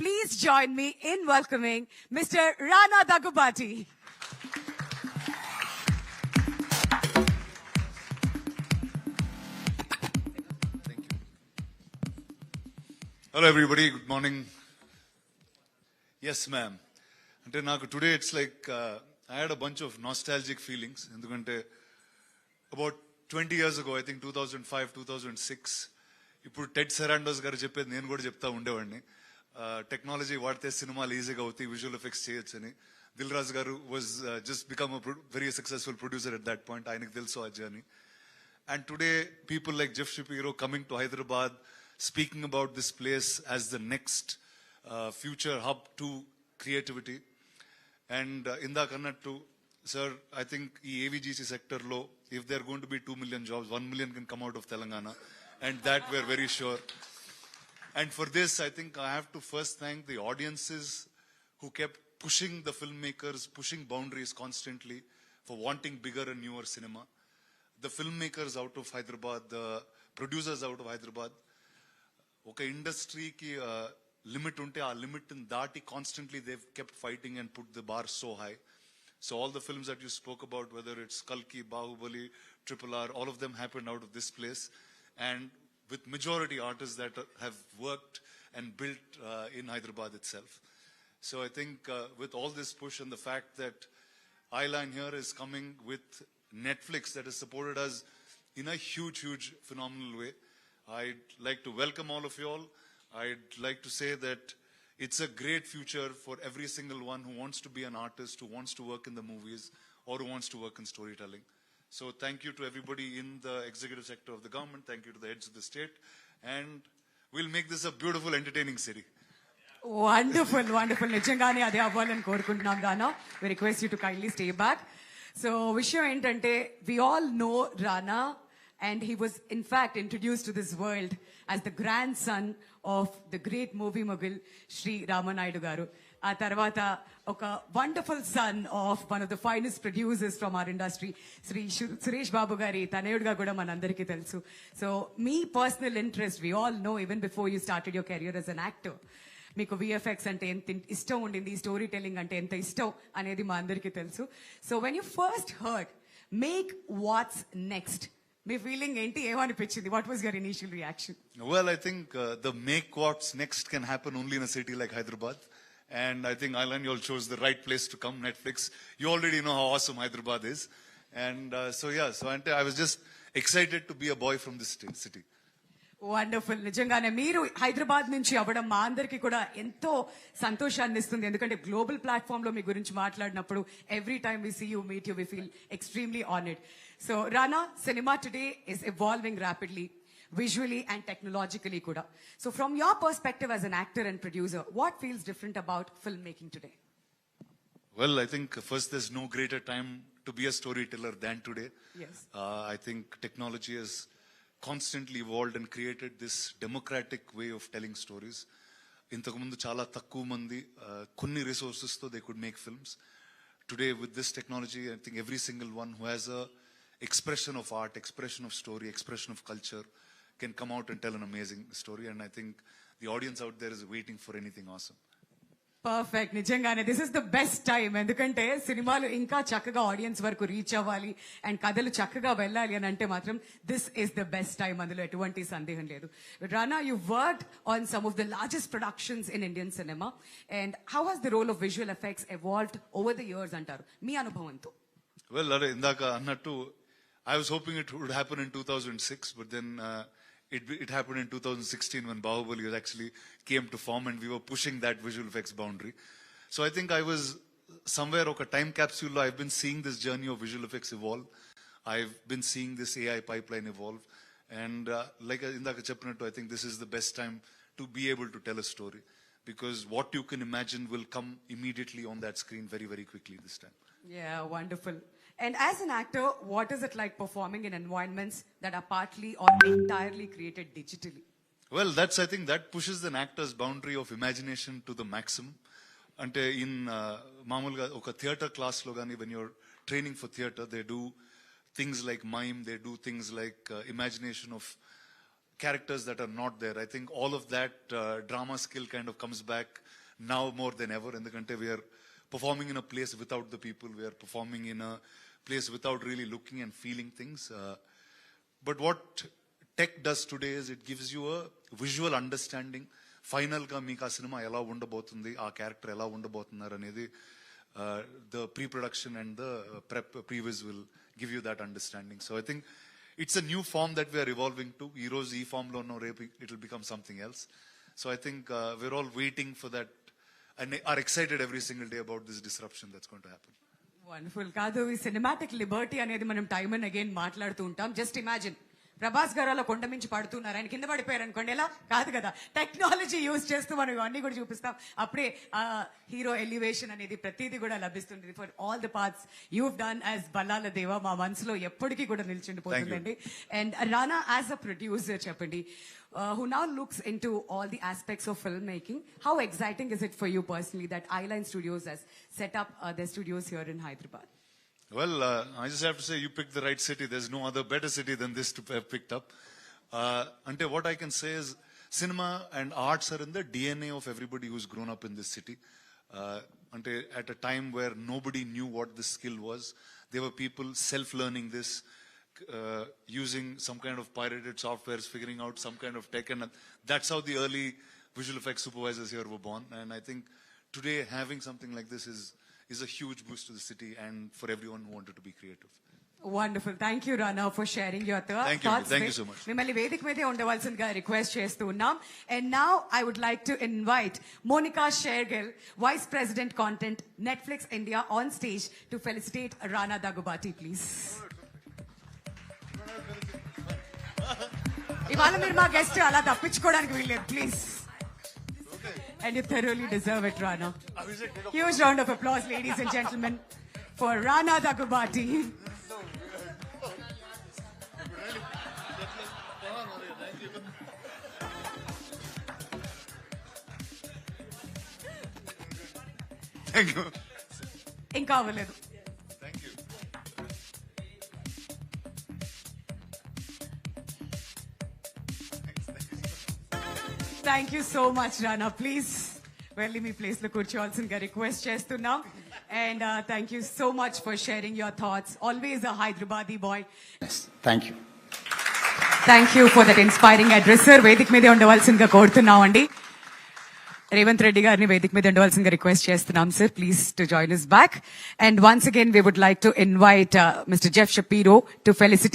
Please join me in welcoming Mr. Rana Daggubati. Thank you. Hello everybody, good morning. Yes ma'am. Ante naaku today it's like I had a bunch of nostalgic feelings. Endukante about 20 years ago, I think 2005, 2006, ఇప్పుడు Ted సెరాండోస్ గారు చెప్పేది నేను కూడా చెప్తా ఉండేవాడిని. Technology వాడితే సినిమాలు ఈజీగా అవుతాయి, విజువల్ ఎఫెక్ట్స్ చేయొచ్చని. దిల్ రాజు గారు was just become a very successful producer at that point. ఆయనకు తెలుసు ఆ journey. And today, people like Jeff Shapiro coming to Hyderabad, speaking about this place as the next future hub to creativity. And indak annattu, sir, I think ee AVGC sector lo, if there are going to be 2 million jobs, 1 million can come out of Telangana. And that we're very sure. And for this, I think I have to first thank the audiences who kept pushing the filmmakers, pushing boundaries constantly for wanting bigger and newer cinema. The filmmakers out of Hyderabad, the producers out of Hyderabad, okay, industry ki limit unte, aa limit in daati constantly they've kept fighting and put the bar so high. So all the films that you spoke about, whether it's Kalki, Bahubali, Triple R, all of them happened out of this place. And with majority artists that have worked and built in Hyderabad itself. So I think with all this push and the fact that Eyeline here is coming with Netflix that has supported us in a huge, phenomenal way. I'd like to welcome all of you all. I'd like to say that it's a great future for every single one who wants to be an artist, who wants to work in the movies, or who wants to work in storytelling. So thank you to everybody in the executive sector of the government. Thank you to the heads of the state. And we'll make this a beautiful, entertaining city. Wonderful. Nijangane ade avvalani korukuntunnam Rana. We request you to kindly stay back. So vishayam entante, we all know Rana, and he was in fact introduced to this world as the grandson of the great movie mogul Sri Ramanaidu garu. ఆ తర్వాత ఒక wonderful son of one of the finest producers from our industry, Shri Suresh Babu garu తనయుడుగా కూడా మనందరికీ తెలుసు. So మీ personal interest, we all know even before you started your career as an actor, మీకు VFX అంటే ఎంత ఇష్టం ఉండింది, స్టోరీ టెల్లింగ్ అంటే ఎంత ఇష్టం అనేది మా అందరికీ తెలుసు. So when you first heard make what's next, మీ ఫీలింగ్ ఏంటి, ఏమనిపించింది? What was your initial reaction? Well, I think the make what's next can happen only in a city like Hyderabad. And I think Eyeline, you all chose the right place to come, Netflix. You already know how awesome Hyderabad is. And so I was just excited to be a boy from this city. Wonderful. నిజంగానే మీరు హైదరాబాద్ నుంచి అవ్వడం మా అందరికి కూడా ఎంతో సంతోషాన్ని ఇస్తుంది. ఎందుకంటే గ్లోబల్ ప్లాట్ఫామ్ లో మీ గురించి మాట్లాడినప్పుడు every time we see you, meet you, we feel extremely honoured. So Rana, cinema today is evolving rapidly, visually and technologically kuda. So from your perspective as an actor and producer, what feels different about filmmaking today? Well, I think first there's no greater time to be a storyteller than today. Yes. I think technology has constantly evolved and created this democratic way of telling stories. Intaku mundu chala takku mandi konni resources tho they could make films. Today with this technology, I think every single one who has a expression of art, expression of story, expression of culture can come out and tell an amazing story. And I think the audience out there is waiting for anything awesome. Perfect. నిజంగానే this is the best time. ఎందుకంటే సినిమాలు ఇంకా చక్కగా audience వరకు reach అవ్వాలి and కథలు చక్కగా వెళ్ళాలి అని అంటే మాత్రం this is the best time, అందులో ఎటువంటి సందేహం లేదు. Rana, you worked on some of the largest productions in Indian cinema, and how has the role of visual effects evolved over the years అంటారు మీ అనుభవంతో? Well, ఇందాక అన్నట్టు I was hoping it would happen in 2006, but then it happened in 2016 when Bahubali actually came to form and we were pushing that visual effects boundary. So I think I was somewhere oka time capsule lo I've been seeing this journey of visual effects evolve. I've been seeing this AI pipeline evolve, and like indaka cheppinattu, I think this is the best time to be able to tell a story, because what you can imagine will come immediately on that screen very quickly this time. Yeah, wonderful. And as an actor, what is it like performing in environments that are partly or entirely created digitally? Well, I think that pushes an actor's boundary of imagination to the maximum. Ante in mamulga oka theater class lo gani, when you're training for theater, they do things like mime, they do things like imagination of characters that are not there. I think all of that drama skill kind of comes back now more than ever. Endukante we are performing in a place without the people. We are performing in a place without really looking and feeling things. But what tech does today is it gives you a visual understanding. Final ga meeku aa cinema ela undabotundi, aa character ela undabothunaru anedi the pre-production and the previs will give you that understanding. So I think it's a new form that we are evolving to. Heroes e form lo no repu it will become something else. So I think we're all waiting for that and are excited every single day about this disruption that's going to happen. Wonderful. కాదు, ఈ cinematic Liberty అనేది మనం time and again మాట్లాడుతూ ఉంటాం. Just imagine, Prabhas గారు అలా కొండ మించి పడుతున్నారు, ఆయన కింద పడిపోయారు అనుకోండి, ఎలా కాదు కదా, టెక్నాలజీ యూజ్ చేస్తూ మనం ఇవన్నీ కూడా చూపిస్తాం. అప్పుడే హీరో ఎలివేషన్ అనేది ప్రతిదీ కూడా లభిస్తుంది. For all the parts you've done as Ballala Deva మా మనసులో ఎప్పటికీ కూడా నిల్చుండిపోతుందండి. And Rana as a producer చెప్పండి, who now looks into all the aspects of filmmaking, how exciting is it for you personally that Eyeline Studios has set up their studios here in Hyderabad? Well, I just have to say you picked the right city. There's no other better city than this to have picked up. Ante what I can say is cinema and arts are in the DNA of everybody who's grown up in this city. Ante at a time where nobody knew what this skill was, there were people self-learning this, using some kind of pirated softwares, figuring out some kind of tech, and that's how the early visual effects supervisors here were born. And I think today having something like this is a huge boost to the city and for everyone who wanted to be creative. Wonderful. Thank you, Rana, for sharing your Thank you. thoughts. Thank you so much. మిమ్మల్ని వేదిక మీదే ఉండవలసిందిగా request చేస్తూ ఉన్నాం. And now I would like to invite Monica Shergill, Vice President Content, Netflix India, on stage to felicitate Rana Daggubati, please. ఇవాళ మీరు మా guest, అలా తప్పించుకోవడానికి వీల్లేదు, please. And you thoroughly deserve it, Rana. Huge round of applause, ladies and gentlemen, for Rana Daggubati. Thank you. ఇంకా అవ్వలేదు. Thank you. Thank you so much Rana. Please వెళ్ళి మీ ప్లేస్ లో కూర్చోవాల్సిందిగా రిక్వెస్ట్ చేస్తున్నాం. And thank you so much for sharing your thoughts. Always a Hyderabadi boy. Thank you. Thank you for that inspiring address. Sir వేదిక మీదే ఉండవలసిందిగా కోరుతున్నామండి. రేవంత్ రెడ్డి గారిని వేదిక మీద ఉండవలసిందిగా రిక్వెస్ట్ చేస్తున్నాం sir, please to join us back. And once again we would like to invite Mr. Jeff Shapiro to felicitate